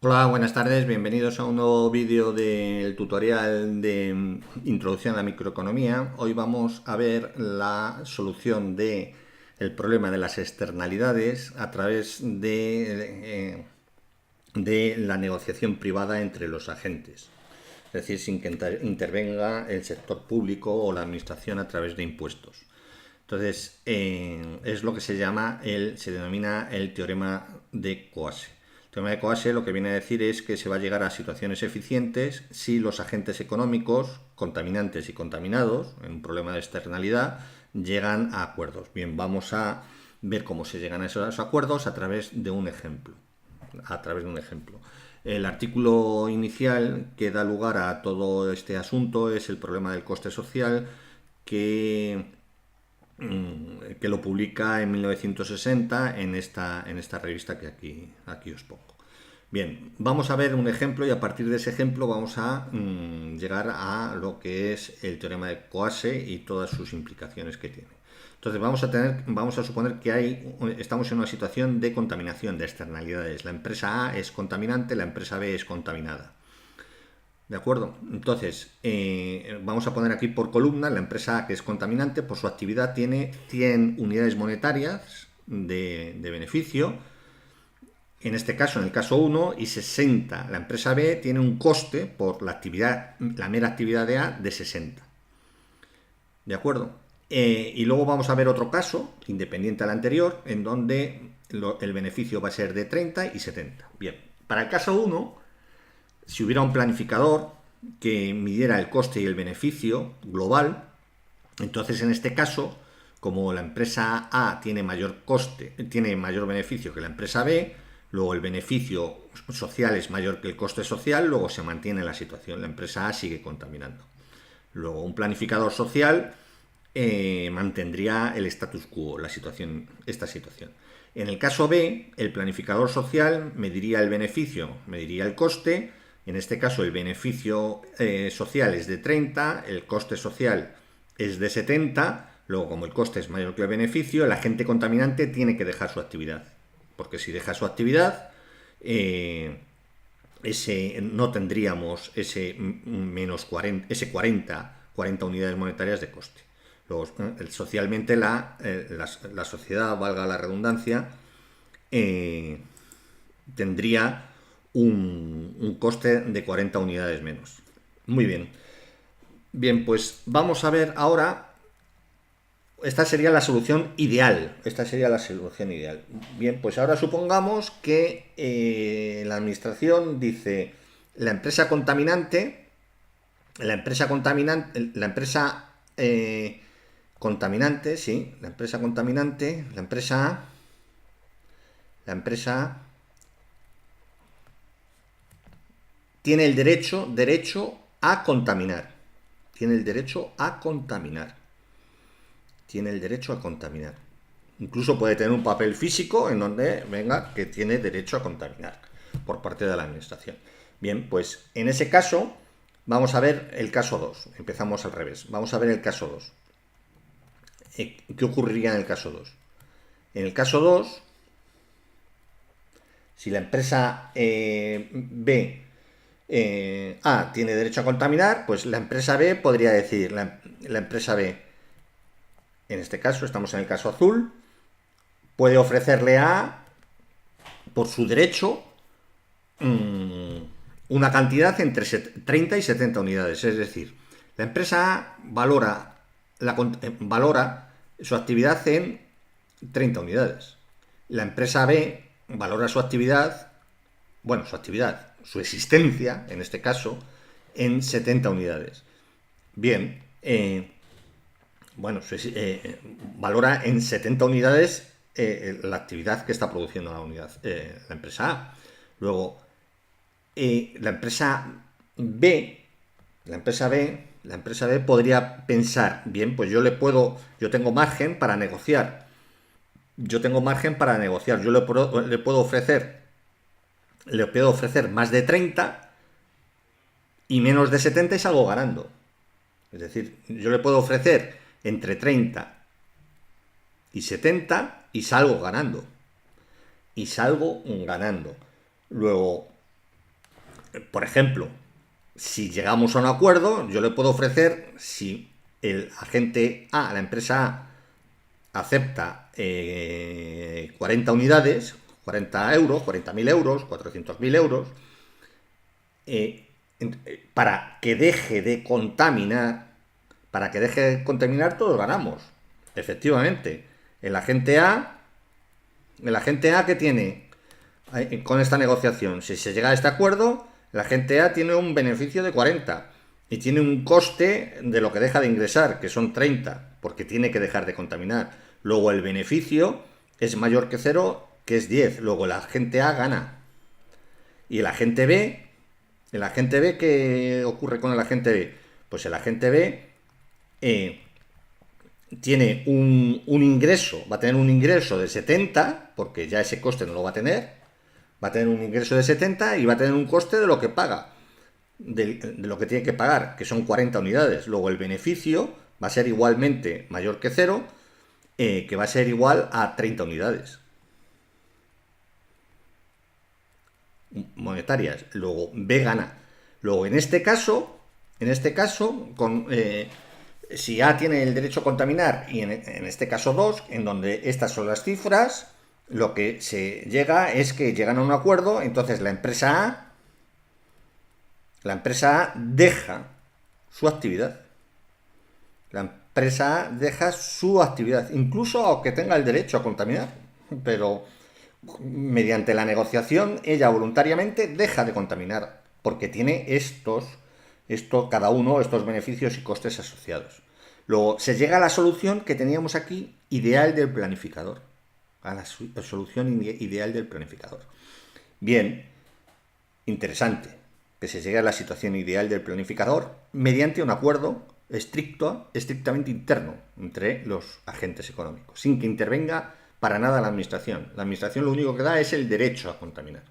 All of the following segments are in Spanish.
Hola, buenas tardes, bienvenidos a un nuevo vídeo del tutorial de Introducción a la Microeconomía. Hoy vamos a ver la solución de el problema de las externalidades a través de la negociación privada entre los agentes. Es decir, sin que intervenga el sector público o la administración a través de impuestos. Entonces, es lo que se denomina el teorema de Coase. El teorema de Coase lo que viene a decir es que se va a llegar a situaciones eficientes si los agentes económicos, contaminantes y contaminados, en un problema de externalidad, llegan a acuerdos. Bien, vamos a ver cómo se llegan a esos acuerdos a través de un ejemplo. El artículo inicial que da lugar a todo este asunto es el problema del coste social que que lo publica en 1960 en esta revista que aquí os pongo. Bien, vamos a ver un ejemplo y a partir de ese ejemplo vamos a llegar a lo que es el teorema de Coase y todas sus implicaciones que tiene. Entonces vamos a suponer que estamos en una situación de contaminación, de externalidades. La empresa A es contaminante, la empresa B es contaminada. ¿De acuerdo? Entonces, vamos a poner aquí por columna la empresa A, que es contaminante, por su actividad tiene 100 unidades monetarias de beneficio, en este caso, en el caso 1, y 60. La empresa B tiene un coste por la mera actividad de A de 60. ¿De acuerdo? Y luego vamos a ver otro caso, independiente al anterior, en donde el beneficio va a ser de 30 y 70. Bien, para el caso 1, si hubiera un planificador que midiera el coste y el beneficio global, entonces en este caso, como la empresa A tiene mayor coste, tiene mayor beneficio que la empresa B, luego el beneficio social es mayor que el coste social, luego se mantiene la situación, la empresa A sigue contaminando. Luego un planificador social mantendría el status quo, esta situación. En el caso B, el planificador social mediría el beneficio, mediría el coste. En este caso, el beneficio social es de 30, el coste social es de 70. Luego, como el coste es mayor que el beneficio, el agente contaminante tiene que dejar su actividad. Porque si deja su actividad, no tendríamos ese menos 40, ese 40 unidades monetarias de coste. Luego, socialmente la sociedad, valga la redundancia, eh, tendría un coste de 40 unidades menos. Muy bien. Bien, pues vamos a ver ahora. Esta sería la solución ideal. Esta sería la solución ideal. Bien, pues ahora supongamos que la administración dice la empresa contaminante, la empresa contaminante, sí, la empresa contaminante, la empresa tiene el derecho a contaminar. Tiene el derecho a contaminar. Tiene el derecho a contaminar. Incluso puede tener un papel físico en donde venga que tiene derecho a contaminar por parte de la administración. Bien, pues en ese caso vamos a ver el caso 2. Empezamos al revés. Vamos a ver el caso 2. ¿Qué ocurriría en el caso 2? En el caso 2, si la empresa B A tiene derecho a contaminar, pues la empresa B podría decir, la empresa B, en este caso, estamos en el caso azul, puede ofrecerle a A, por su derecho, una cantidad entre 30 y 70 unidades. Es decir, la empresa A valora su actividad en 30 unidades. La empresa B valora su existencia, en este caso, en 70 unidades. Bien, valora en 70 unidades la actividad que está produciendo la empresa A. Luego, la empresa B, la empresa B, la empresa B podría pensar, bien, pues yo tengo margen para negociar. Yo le puedo ofrecer más de 30 y menos de 70 y salgo ganando. Es decir, yo le puedo ofrecer entre 30 y 70 y salgo ganando. Luego, Por ejemplo, si llegamos a un acuerdo, yo le puedo ofrecer, si el agente A, la empresa A, acepta 40 unidades, 40 euros, 40.000 euros, 400.000 euros, para que deje de contaminar, todos ganamos. Efectivamente, el agente A, que tiene con esta negociación, si se llega a este acuerdo, el agente A tiene un beneficio de 40 y tiene un coste de lo que deja de ingresar, que son 30, porque tiene que dejar de contaminar. Luego el beneficio es mayor que 0, que es 10. Luego el agente A gana. Y el agente B, ¿qué ocurre con el agente B? Pues el agente B tiene un ingreso, va a tener un ingreso de 70, porque ya ese coste no lo va a tener un ingreso de 70 y va a tener un coste de lo que paga, de lo que tiene que pagar, que son 40 unidades. Luego el beneficio va a ser igualmente mayor que 0, que va a ser igual a 30 unidades monetarias. Luego B gana. Luego en este caso, si A tiene el derecho a contaminar y en este caso 2, en donde estas son las cifras, lo que se llega es que llegan a un acuerdo. Entonces la empresa A deja su actividad. Incluso aunque tenga el derecho a contaminar, pero mediante la negociación ella voluntariamente deja de contaminar, porque tiene cada uno estos beneficios y costes asociados. Luego se llega a la solución que teníamos aquí, ideal del planificador. A la solución ideal del planificador. Bien, interesante que se llegue a la situación ideal del planificador mediante un acuerdo estrictamente interno entre los agentes económicos, sin que intervenga para nada la administración. La administración lo único que da es el derecho a contaminar.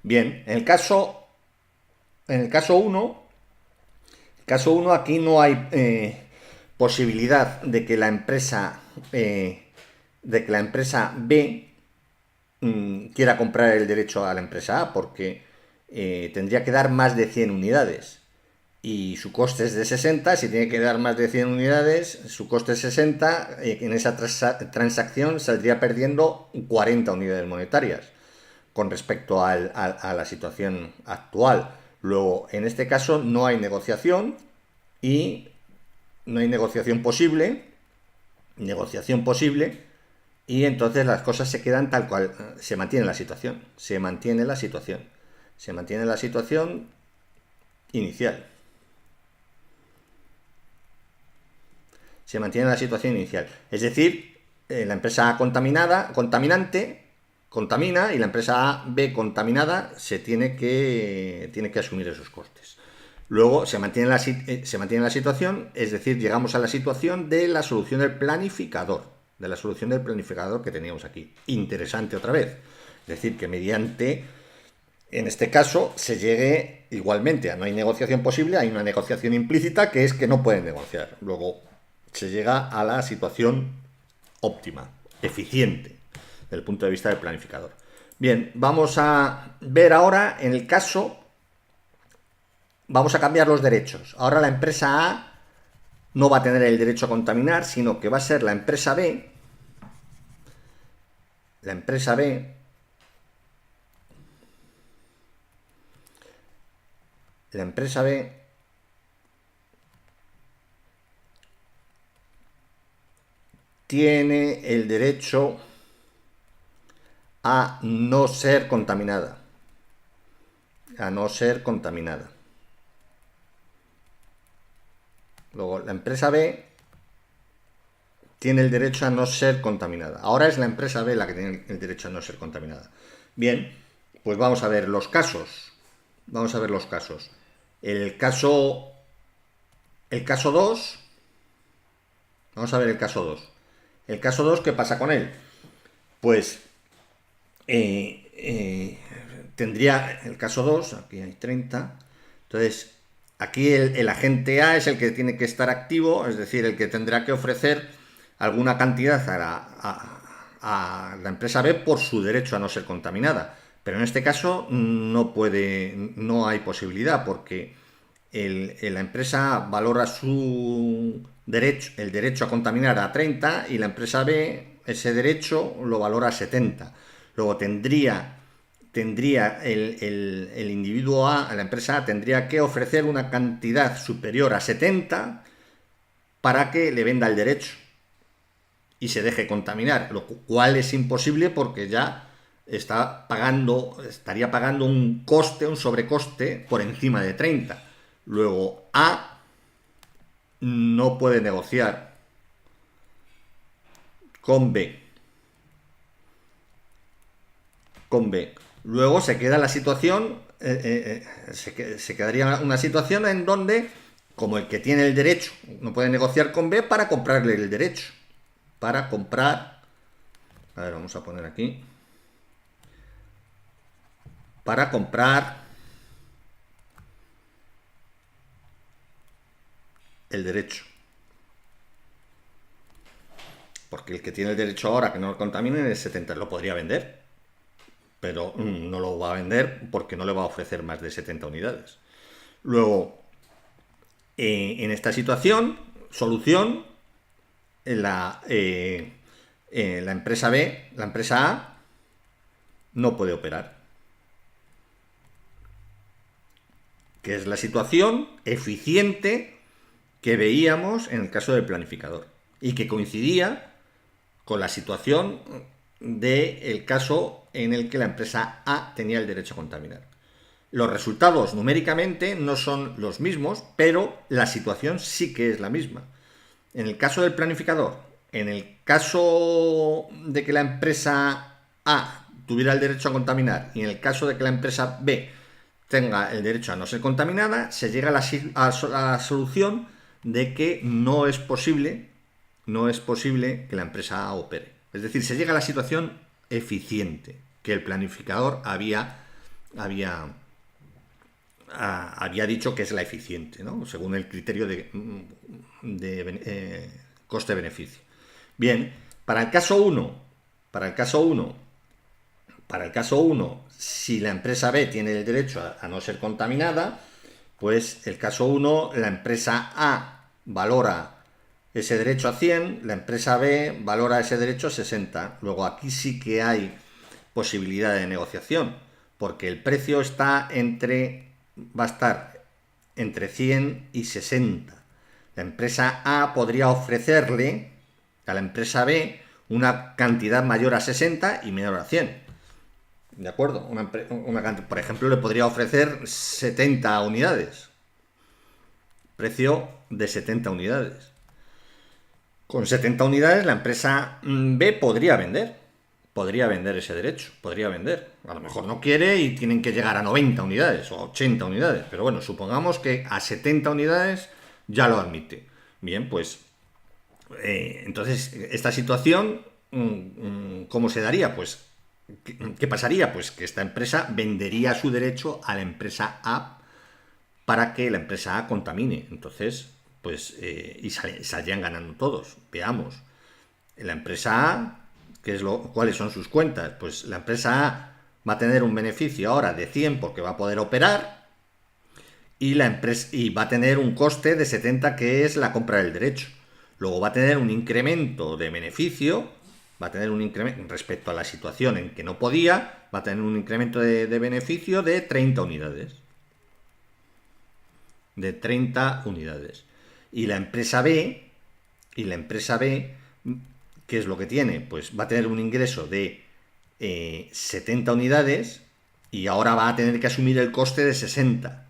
Bien, en el caso 1, aquí no hay posibilidad de que la empresa B quiera comprar el derecho a la empresa A, porque tendría que dar más de 100 unidades y su coste es de 60. Si tiene que dar más de 100 unidades, su coste es 60, en esa transacción saldría perdiendo 40 unidades monetarias con respecto a la situación actual. Luego, en este caso no hay negociación y no hay negociación posible, y entonces las cosas se quedan tal cual. Se mantiene la situación inicial. Es decir, la empresa contaminante contamina, y la empresa B contaminada tiene que asumir esos costes. Luego se mantiene la situación, es decir, llegamos a la situación de la solución del planificador, que teníamos aquí. Interesante otra vez. Es decir, que en este caso, se llegue igualmente a no hay negociación posible, hay una negociación implícita, que es que no pueden negociar. Luego se llega a la situación óptima, eficiente, desde el punto de vista del planificador. Bien, vamos a ver ahora en el caso. Vamos a cambiar los derechos. Ahora la empresa A no va a tener el derecho a contaminar, sino que va a ser la empresa B. La empresa B tiene el derecho a no ser contaminada. Luego, la empresa B tiene el derecho a no ser contaminada. Ahora es la empresa B la que tiene el derecho a no ser contaminada. Bien, pues vamos a ver los casos. El caso 2. Vamos a ver el caso 2. El caso 2, ¿qué pasa con él? Pues tendría el caso 2, aquí hay 30. Entonces, aquí el agente A es el que tiene que estar activo, es decir, el que tendrá que ofrecer alguna cantidad a la empresa B por su derecho a no ser contaminada. Pero en este caso no hay posibilidad, porque la empresa A valora el derecho a contaminar a 30 y la empresa B ese derecho lo valora a 70. Luego tendría el individuo A, la empresa A, tendría que ofrecer una cantidad superior a 70 para que le venda el derecho y se deje contaminar, lo cual es imposible porque ya estaría pagando un sobrecoste por encima de 30. Luego A no puede negociar con B. Luego se queda la situación, se quedaría una situación en donde, como el que tiene el derecho no puede negociar con B para comprarle el derecho. Para comprar, a ver, vamos a poner aquí, para comprar el derecho. Porque el que tiene el derecho ahora que no lo contaminen es 70, lo podría vender, pero no lo va a vender porque no le va a ofrecer más de 70 unidades. Luego, en esta solución, la empresa B, la empresa A, no puede operar. Que es la situación eficiente que veíamos en el caso del planificador y que coincidía con la situación del caso en el que la empresa A tenía el derecho a contaminar. Los resultados numéricamente no son los mismos, pero la situación sí que es la misma. En el caso del planificador, en el caso de que la empresa A tuviera el derecho a contaminar y en el caso de que la empresa B tenga el derecho a no ser contaminada, se llega a la solución de que no es posible que la empresa A opere. Es decir, se llega a la situación eficiente que el planificador había dicho que es la eficiente, ¿no? Según el criterio de coste-beneficio. Bien, para el caso 1, si la empresa B tiene el derecho a no ser contaminada, pues el caso 1, la empresa A valora ese derecho a 100, la empresa B valora ese derecho a 60. Luego aquí sí que hay posibilidad de negociación, porque el precio va a estar entre 100 y 60. La empresa A podría ofrecerle a la empresa B una cantidad mayor a 60 y menor a 100. ¿De acuerdo? Por ejemplo, le podría ofrecer 70 unidades. Precio de 70 unidades. Con 70 unidades la empresa B podría vender ese derecho, podría vender. A lo mejor no quiere y tienen que llegar a 90 unidades o a 80 unidades, pero bueno, supongamos que a 70 unidades ya lo admite. Bien, pues entonces esta situación, ¿cómo se daría? Pues, ¿qué pasaría? Pues que esta empresa vendería su derecho a la empresa A para que la empresa A contamine. Entonces, pues, y saldrían ganando todos. Veamos. La empresa A, ¿cuáles son sus cuentas? Pues la empresa A va a tener un beneficio ahora de 100 porque va a poder operar y va a tener un coste de 70 que es la compra del derecho. Luego va a tener un incremento de beneficio, respecto a la situación en que no podía, va a tener un incremento de beneficio de 30 unidades. Y la empresa B, ¿qué es lo que tiene? Pues va a tener un ingreso de 70 unidades y ahora va a tener que asumir el coste de 60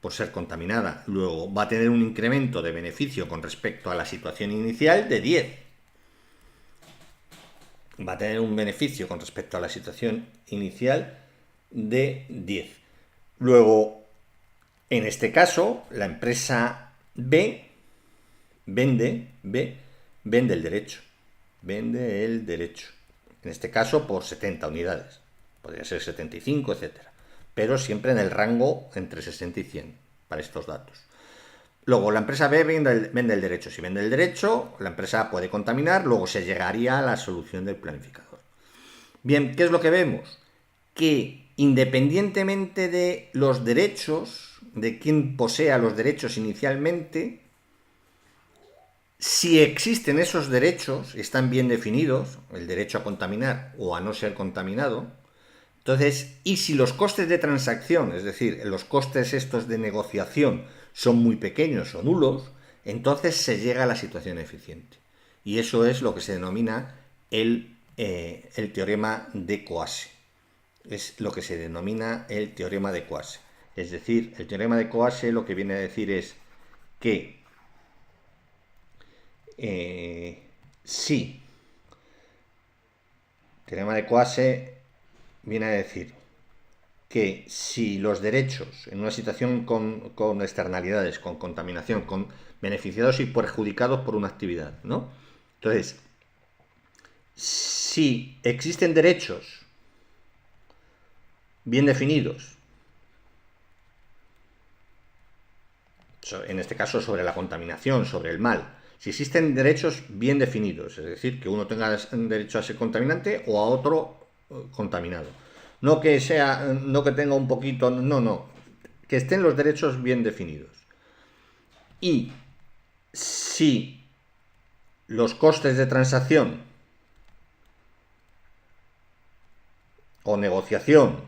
por ser contaminada. Luego va a tener un incremento de beneficio con respecto a la situación inicial de 10. Va a tener un beneficio con respecto a la situación inicial de 10. Luego, en este caso, la empresa B vende el derecho. Vende el derecho. En este caso por 70 unidades. Podría ser 75, etcétera. Pero siempre en el rango entre 60 y 100 para estos datos. Luego la empresa B vende el derecho. Si vende el derecho, la empresa A puede contaminar, luego se llegaría a la solución del planificador. Bien, ¿qué es lo que vemos? que independientemente de los derechos, de quien posea los derechos inicialmente, si existen esos derechos, están bien definidos, el derecho a contaminar o a no ser contaminado, entonces, y si los costes de transacción, es decir, los costes estos de negociación son muy pequeños o nulos, entonces se llega a la situación eficiente. Y eso es lo que se denomina el teorema de Coase. Es lo que se denomina el teorema de Coase. Es decir, el teorema de Coase lo que viene a decir es que si el teorema de Coase viene a decir que si los derechos en una situación con externalidades, con contaminación, con beneficiados y perjudicados por una actividad, ¿no? Entonces, si existen derechos bien definidos, en este caso sobre la contaminación, sobre el mal, si existen derechos bien definidos, es decir, que uno tenga derecho a ser contaminante o a otro contaminado, no que tenga un poquito, no, que estén los derechos bien definidos. Y si los costes de transacción o negociación,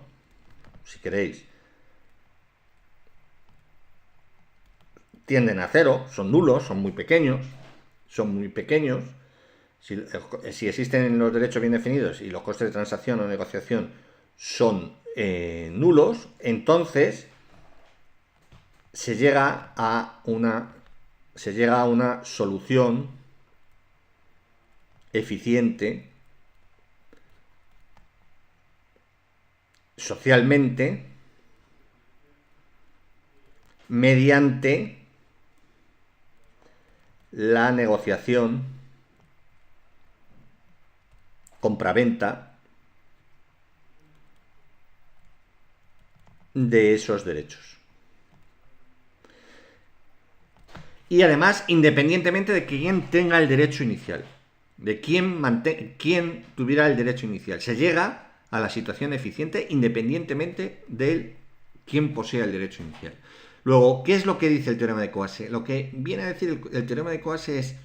si queréis, tienden a cero, son nulos, son muy pequeños, si existen los derechos bien definidos y los costes de transacción o negociación son nulos, entonces se llega a una solución eficiente socialmente mediante la negociación compraventa de esos derechos. Y además, independientemente de quién tenga el derecho inicial, de quién tuviera el derecho inicial, se llega a la situación eficiente independientemente de quién posea el derecho inicial. Luego, ¿qué es lo que dice el teorema de Coase? Lo que viene a decir el teorema de Coase es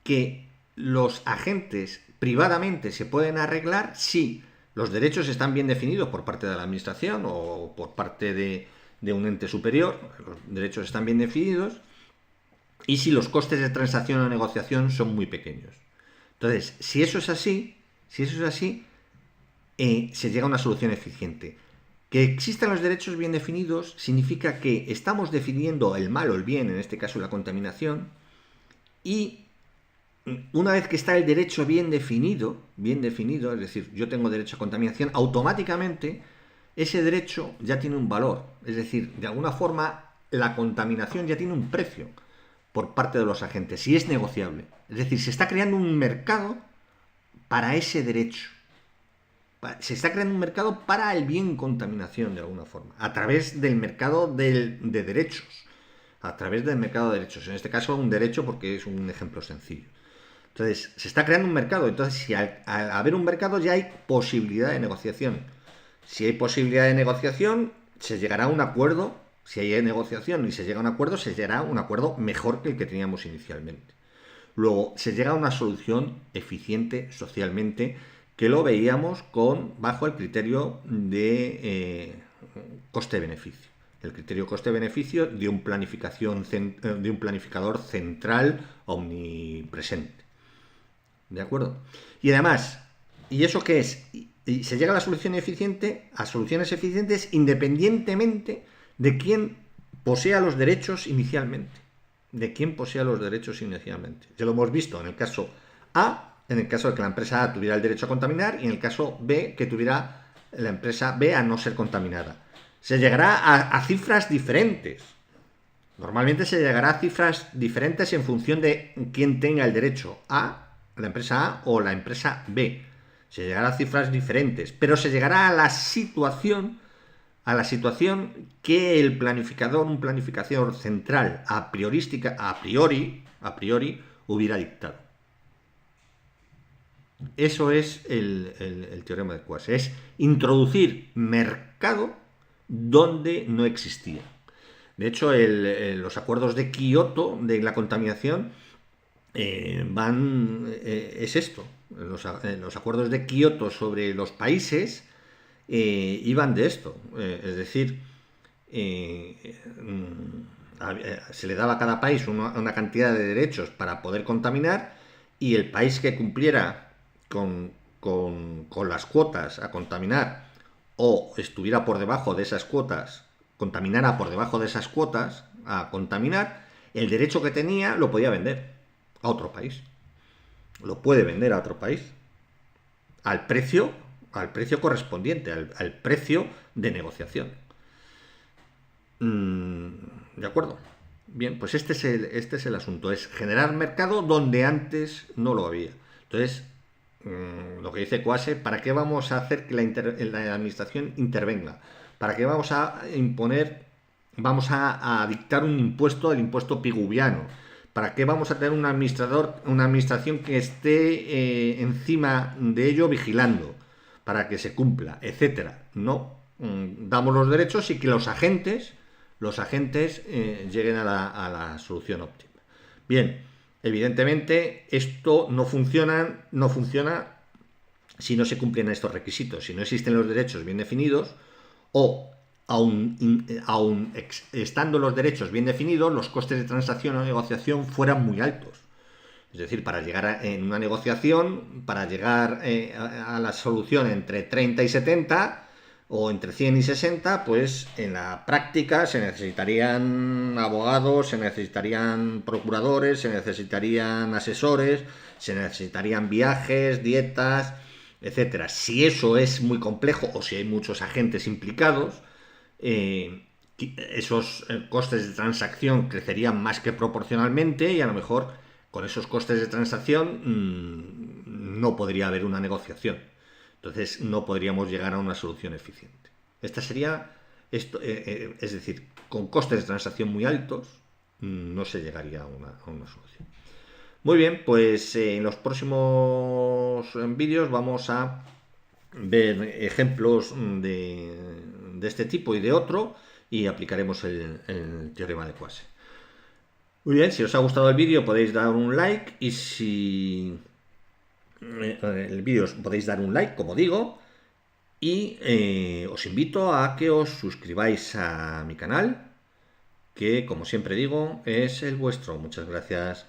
que los agentes privadamente se pueden arreglar si los derechos están bien definidos por parte de la administración o por parte de un ente superior, los derechos están bien definidos, y si los costes de transacción o negociación son muy pequeños. Entonces, si eso es así, se llega a una solución eficiente. Que existan los derechos bien definidos significa que estamos definiendo el mal o el bien, en este caso la contaminación, y una vez que está el derecho bien definido, es decir, yo tengo derecho a contaminación, automáticamente ese derecho ya tiene un valor. Es decir, de alguna forma la contaminación ya tiene un precio por parte de los agentes y es negociable. Es decir, se está creando un mercado para ese derecho. Se está creando un mercado para el bien contaminación de alguna forma, a través del mercado de derechos. A través del mercado de derechos. En este caso, un derecho porque es un ejemplo sencillo. Entonces, se está creando un mercado. Entonces, si al haber un mercado ya hay posibilidad de negociación. Si hay posibilidad de negociación, se llegará a un acuerdo. Si hay negociación y se llega a un acuerdo, se llegará a un acuerdo mejor que el que teníamos inicialmente. Luego, se llega a una solución eficiente socialmente, que lo veíamos bajo el criterio de coste-beneficio. El criterio coste-beneficio de un planificador central omnipresente. ¿De acuerdo? Y además, ¿y eso qué es? Y se llega a soluciones eficientes independientemente de quién posea los derechos inicialmente. Ya lo hemos visto en el caso A, en el caso de que la empresa A tuviera el derecho a contaminar, y en el caso B, que tuviera la empresa B a no ser contaminada. Se llegará a cifras diferentes. Normalmente se llegará a cifras diferentes en función de quién tenga el derecho a la empresa A o la empresa B. Se llegará a cifras diferentes, pero se llegará a la situación que un planificador central a priori hubiera dictado. Eso es el teorema de Quasi. Es introducir mercado donde no existía. De hecho, los acuerdos de Kioto de la contaminación es esto. Los acuerdos de Kioto sobre los países iban de esto. Es decir, se le daba a cada país una cantidad de derechos para poder contaminar, y el país que cumpliera con las cuotas a contaminar, o estuviera por debajo de esas cuotas, contaminara por debajo de esas cuotas a contaminar, el derecho que tenía lo podía vender a otro país. Lo puede vender a otro país al precio correspondiente, al precio de negociación. ¿De acuerdo? Bien, pues este es el asunto, es generar mercado donde antes no lo había. Entonces, lo que dice Quasi, ¿para qué vamos a hacer que la administración intervenga? ¿Para qué vamos a a dictar un impuesto, el impuesto piguviano? ¿Para qué vamos a tener una administración que esté encima de ello vigilando para que se cumpla, etcétera? No, damos los derechos y que los agentes lleguen a la solución óptima. Bien, evidentemente esto no funciona si no se cumplen estos requisitos, si no existen los derechos bien definidos, o aun estando los derechos bien definidos, los costes de transacción o negociación fueran muy altos. Es decir, para llegar en una negociación, para llegar a la solución entre 30 y 70 o entre 100 y 60, pues en la práctica se necesitarían abogados, se necesitarían procuradores, se necesitarían asesores, se necesitarían viajes, dietas, etcétera. Si eso es muy complejo o si hay muchos agentes implicados, esos costes de transacción crecerían más que proporcionalmente, y a lo mejor con esos costes de transacción no podría haber una negociación. Entonces no podríamos llegar a una solución eficiente. Esta sería esto, es decir, con costes de transacción muy altos no se llegaría a una solución. Muy bien, pues en los próximos vídeos vamos a ver ejemplos de este tipo y de otro, y aplicaremos el teorema de Quasi. Muy bien, si os ha gustado el vídeo podéis dar un like, y si el vídeo podéis dar un like, como digo, y os invito a que os suscribáis a mi canal, que como siempre digo es el vuestro. Muchas gracias.